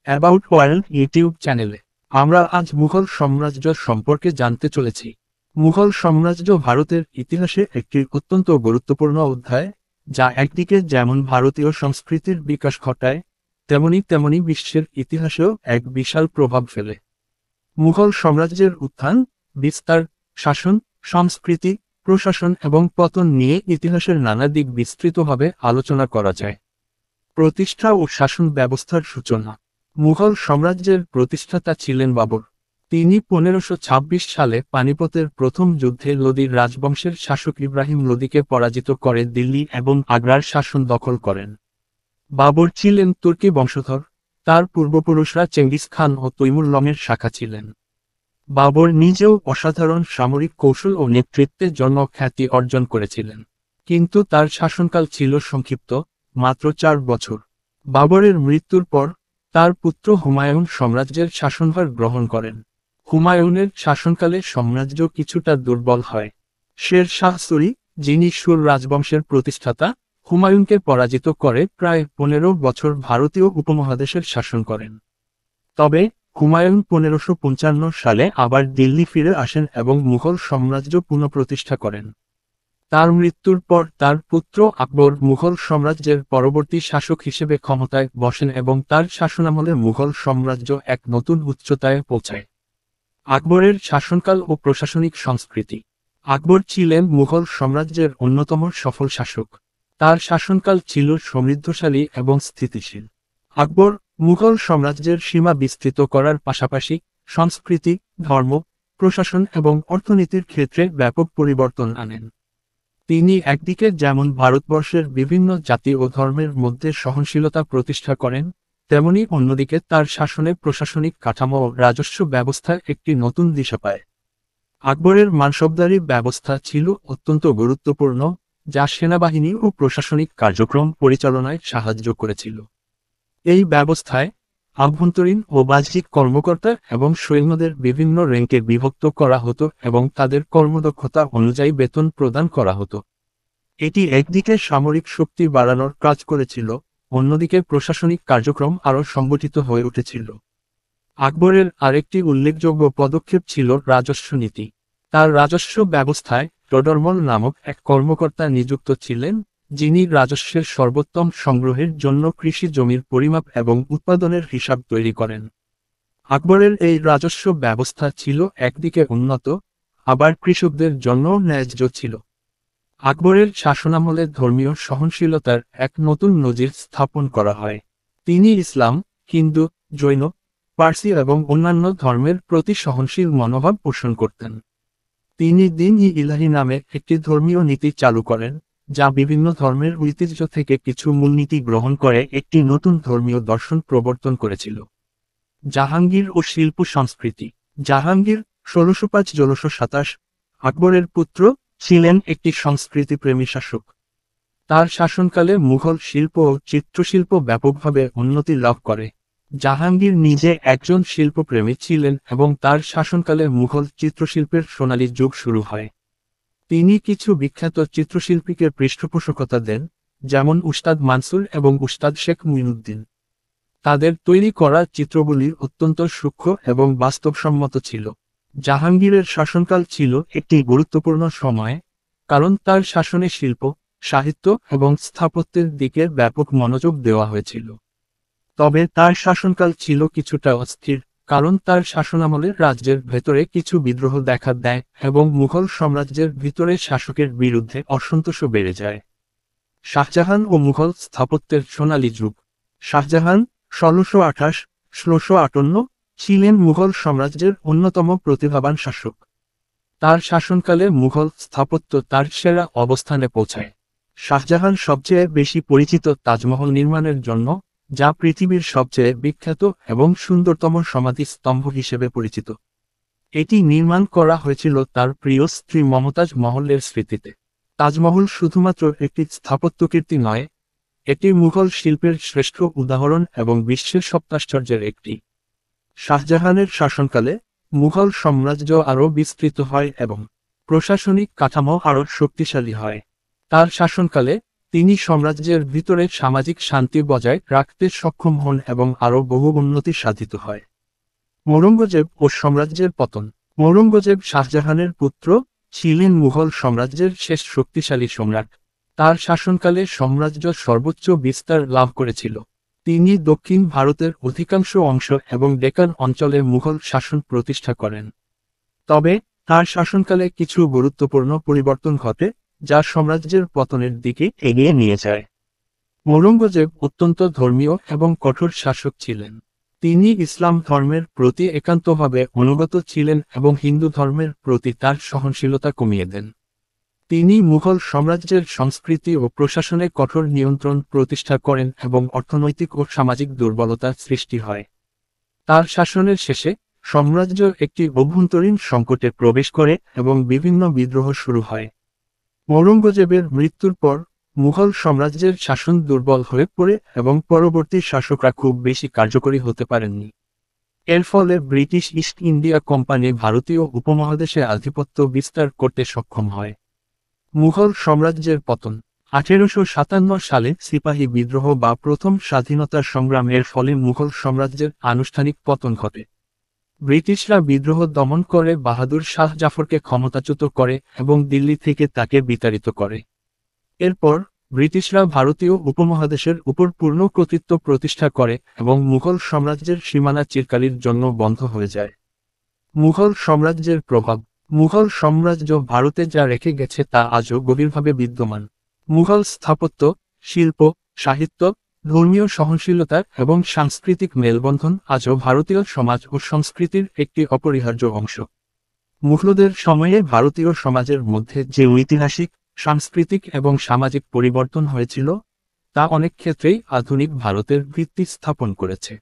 About world YouTube চ্যানেলে আমরা আজ মুঘল সাম্রাজ্য সম্পর্কে জানতে চলেছি। মুঘল সাম্রাজ্য ভারতের ইতিহাসে একটি অত্যন্ত গুরুত্বপূর্ণ অধ্যায়, যা একদিকে যেমন ভারতীয় সংস্কৃতির বিকাশ ঘটায়, তেমনি বিশ্বের ইতিহাসেও এক বিশাল প্রভাব ফেলে। মুঘল সাম্রাজ্যের উত্থান, বিস্তার, শাসন, সংস্কৃতি, প্রশাসন এবং পতন নিয়ে ইতিহাসের নানা দিক বিস্তৃতভাবে আলোচনা করা যায়। প্রতিষ্ঠা ও শাসন ব্যবস্থার সূচনা। মুঘল সাম্রাজ্যের প্রতিষ্ঠাতা ছিলেন বাবর। তিনি 1526 সালে পানিপতের প্রথম যুদ্ধে লোদির রাজবংশের শাসক ইব্রাহিম লোদিকে পরাজিত করে দিল্লি এবং আগ্রার শাসন দখল করেন। বাবর ছিলেন তুর্কি বংশধর। তার পূর্বপুরুষরা চেঙ্গিস খান ও তৈমুরলংয়ের শাখা ছিলেন। বাবর নিজেও অসাধারণ সামরিক কৌশল ও নেতৃত্বের জন্য খ্যাতি অর্জন করেছিলেন। কিন্তু তার শাসনকাল ছিল সংক্ষিপ্ত, মাত্র 4 বছর। বাবরের মৃত্যুর পর তার পুত্র হুমায়ুন সাম্রাজ্যের শাসনভার গ্রহণ করেন। হুমায়ুনের শাসনকালে সাম্রাজ্য কিছুটা দুর্বল হয়। শের শাহ সুরি, যিনি সুর রাজবংশের প্রতিষ্ঠাতা, হুমায়ুনকে পরাজিত করে প্রায় 15 বছর ভারতীয় উপমহাদেশের শাসন করেন। তবে হুমায়ুন 1555 সালে আবার দিল্লি ফিরে আসেন এবং মুঘল সাম্রাজ্য পুনঃপ্রতিষ্ঠা করেন। তার মৃত্যুর পর তার পুত্র আকবর মুঘল সাম্রাজ্যের পরবর্তী শাসক হিসেবে ক্ষমতায় বসেন এবং তার শাসনামলে মুঘল সাম্রাজ্য এক নতুন উচ্চতায় পৌঁছায়। আকবরের শাসনকাল ও প্রশাসনিক সংস্কৃতি। আকবর ছিলেন মুঘল সাম্রাজ্যের অন্যতম সফল শাসক। তার শাসনকাল ছিল সমৃদ্ধশালী এবং স্থিতিশীল। আকবর মুঘল সাম্রাজ্যের সীমা বিস্তৃত করার পাশাপাশি সংস্কৃতি, ধর্ম, প্রশাসন এবং অর্থনীতির ক্ষেত্রে ব্যাপক পরিবর্তন আনেন। তিনি একদিকে যেমন ভারতবর্ষের বিভিন্ন জাতি ও ধর্মের মধ্যে সহনশীলতা প্রতিষ্ঠা করেন, তেমনি অন্যদিকে তার শাসনে প্রশাসনিক কাঠামো ও রাজস্ব ব্যবস্থায় একটি নতুন দিশা পায়। আকবরের মানসবদারি ব্যবস্থা ছিল অত্যন্ত গুরুত্বপূর্ণ, যা সেনাবাহিনী ও প্রশাসনিক কার্যক্রম পরিচালনায় সাহায্য করেছিল। এই ব্যবস্থায় আভ্যন্তরীণ ও বাহ্যিক কর্মকর্তা এবং সৈন্যদের বিভিন্ন র্যাঙ্কে বিভক্ত করা হতো এবং তাদের কর্মদক্ষতা অনুযায়ী বেতন প্রদান করা হতো। এটি একদিকে সামরিক শক্তি বাড়ানোর কাজ করেছিল, অন্যদিকে প্রশাসনিক কার্যক্রম আরও সংগঠিত হয়ে উঠেছিল। আকবরের আরেকটি উল্লেখযোগ্য পদক্ষেপ ছিল রাজস্ব নীতি। তার রাজস্ব ব্যবস্থায় টোডরমল নামক এক কর্মকর্তা নিযুক্ত ছিলেন, যিনি রাজস্বের সর্বোত্তম সংগ্রহের জন্য কৃষি জমির পরিমাপ এবং উৎপাদনের হিসাব তৈরি করেন। আকবরের এই রাজস্ব ব্যবস্থা ছিল একদিকে উন্নত, আবার কৃষকদের জন্য ন্যায্য ছিল। আকবরের শাসনামলে ধর্মীয় সহনশীলতার এক নতুন নজির স্থাপন করা হয়। তিনি ইসলাম, হিন্দু, জৈন, পার্সি এবং অন্যান্য ধর্মের প্রতি সহনশীল মনোভাব পোষণ করতেন। তিনি দিন-ই-ইলাহি নামে একটি ধর্মীয় নীতি চালু করেন, যা বিভিন্ন ধর্মের ঐতিহ্য থেকে কিছু মূলনীতি গ্রহণ করে একটি নতুন ধর্মীয় দর্শন প্রবর্তন করেছিল। জাহাঙ্গীর ও শিল্প সংস্কৃতি। জাহাঙ্গীর 1605-1627 আকবরের পুত্র, ছিলেন একটি সংস্কৃতিপ্রেমী শাসক। তার শাসনকালে মুঘল শিল্প ও চিত্রশিল্প ব্যাপকভাবে উন্নতি লাভ করে। জাহাঙ্গীর নিজে একজন শিল্পপ্রেমী ছিলেন এবং তার শাসনকালে মুঘল চিত্রশিল্পের সোনালী যুগ শুরু হয়। তিনি কিছু বিখ্যাত চিত্রশিল্পীকে পৃষ্ঠপোষকতা দেন, যেমন উস্তাদ মানসুর এবং উস্তাদ শেখ মুইনুদ্দিন। তাদের তৈরি করা চিত্রগুলি অত্যন্ত সূক্ষ্ম এবং বাস্তবসম্মত ছিল। জাহাঙ্গীরের শাসনকাল ছিল একটি গুরুত্বপূর্ণ সময়, কারণ তার শাসনে শিল্প, সাহিত্য এবং স্থাপত্যের দিকে ব্যাপক মনোযোগ দেওয়া হয়েছিল। তবে তার শাসনকাল ছিল কিছুটা অস্থির, কারণ তার শাসনামলে রাজ্যের ভেতরে কিছু বিদ্রোহ দেখা দেয় এবং মুঘল সাম্রাজ্যের ভিতরে শাসকের বিরুদ্ধে অসন্তোষও বেড়ে যায়। শাহজাহান ও মুঘল স্থাপত্যের সোনালী যুগ। শাহজাহান 1628-1658 ছিলেন মুঘল সাম্রাজ্যের অন্যতম প্রতিভাবান শাসক। তার শাসনকালে মুঘল স্থাপত্য তার সেরা অবস্থানে পৌঁছায়। শাহজাহান সবচেয়ে বেশি পরিচিত তাজমহল নির্মাণের জন্য, যা পৃথিবীর সবচেয়ে বিখ্যাত এবং সুন্দরতম সমাধি স্তম্ভ হিসেবে পরিচিত। এটি নির্মাণ করা হয়েছিল তার প্রিয় স্ত্রী মমতাজ মহলের স্মৃতিতে। তাজমহল শুধুমাত্র একটি স্থাপত্যকীর্তি নয়, এটি মুঘল শিল্পের শ্রেষ্ঠ উদাহরণ এবং বিশ্বের সপ্তাশ্চর্যের একটি। শাহজাহানের শাসনকালে মুঘল সাম্রাজ্য আরও বিস্তৃত হয় এবং প্রশাসনিক কাঠামো আরও শক্তিশালী হয়। তার শাসনকালে তিনি সাম্রাজ্যের ভিতরে সামাজিক শান্তি বজায় রাখতে সক্ষম হন এবং আরও বহু উন্নতি সাধিত হয়। ঔরঙ্গজেব ও সাম্রাজ্যের পতন। ঔরঙ্গজেব শাহজাহানের পুত্র, ছিলেন মুঘল সাম্রাজ্যের শেষ শক্তিশালী সম্রাট। তার শাসনকালে সাম্রাজ্য সর্বোচ্চ বিস্তার লাভ করেছিল। তিনি দক্ষিণ ভারতের অধিকাংশ অংশ এবং ডেকান অঞ্চলে মুঘল শাসন প্রতিষ্ঠা করেন। তবে তার শাসনকালে কিছু গুরুত্বপূর্ণ পরিবর্তন ঘটে, যা সাম্রাজ্যের পতনের দিকে এগিয়ে নিয়ে যায়। ঔরঙ্গজেব অত্যন্ত ধর্মীয় এবং কঠোর শাসক ছিলেন। তিনি ইসলাম ধর্মের প্রতি একান্তভাবে অনুগত ছিলেন এবং হিন্দু ধর্মের প্রতি তার সহনশীলতা কমিয়ে দেন। তিনি মুঘল সাম্রাজ্যের সংস্কৃতি ও প্রশাসনে কঠোর নিয়ন্ত্রণ প্রতিষ্ঠা করেন এবং অর্থনৈতিক ও সামাজিক দুর্বলতার সৃষ্টি হয়। তার শাসনের শেষে সাম্রাজ্য একটি অভ্যন্তরীণ সংকটে প্রবেশ করে এবং বিভিন্ন বিদ্রোহ শুরু হয়। ঔরঙ্গজেবের মৃত্যুর পর মুঘল সাম্রাজ্যের শাসন দুর্বল হয়ে পড়ে এবং পরবর্তী শাসকরা খুব বেশি কার্যকরী হতে পারেননি। এর ফলে ব্রিটিশ ইস্ট ইন্ডিয়া কোম্পানি ভারতীয় উপমহাদেশে আধিপত্য বিস্তার করতে সক্ষম হয়। মুঘল সাম্রাজ্যের পতন। 1857 সালে সিপাহী বিদ্রোহ বা প্রথম স্বাধীনতা সংগ্রামের ফলে মুঘল সাম্রাজ্যের আনুষ্ঠানিক পতন ঘটে। ব্রিটিশরা বিদ্রোহ দমন করে বাহাদুর শাহ জাফরকে ক্ষমতাচ্যুত করে এবং দিল্লি থেকে তাকে বিতাড়িত করে। এরপর ব্রিটিশরা ভারতীয় উপমহাদেশের উপর পূর্ণ কর্তৃত্ব প্রতিষ্ঠা করে এবং মুঘল সাম্রাজ্যের সীমানা চিরকালের জন্য বন্ধ হয়ে যায়। মুঘল সাম্রাজ্যের প্রভাব। মুঘল সাম্রাজ্য ভারতে যা রেখে গেছে তা আজও গভীরভাবে বিদ্যমান। মুঘল স্থাপত্য, শিল্প, সাহিত্য, ধর্মীয় সহনশীলতা এবং সাংস্কৃতিক মেলবন্ধন আজও ভারতীয় সমাজ ও সংস্কৃতির একটি অপরিহার্য অংশ। মুঘলদের সময়ে ভারতীয় সমাজের মধ্যে যে ঐতিহাসিক, সাংস্কৃতিক এবং সামাজিক পরিবর্তন হয়েছিল, তা অনেক ক্ষেত্রেই আধুনিক ভারতের ভিত্তি স্থাপন করেছে।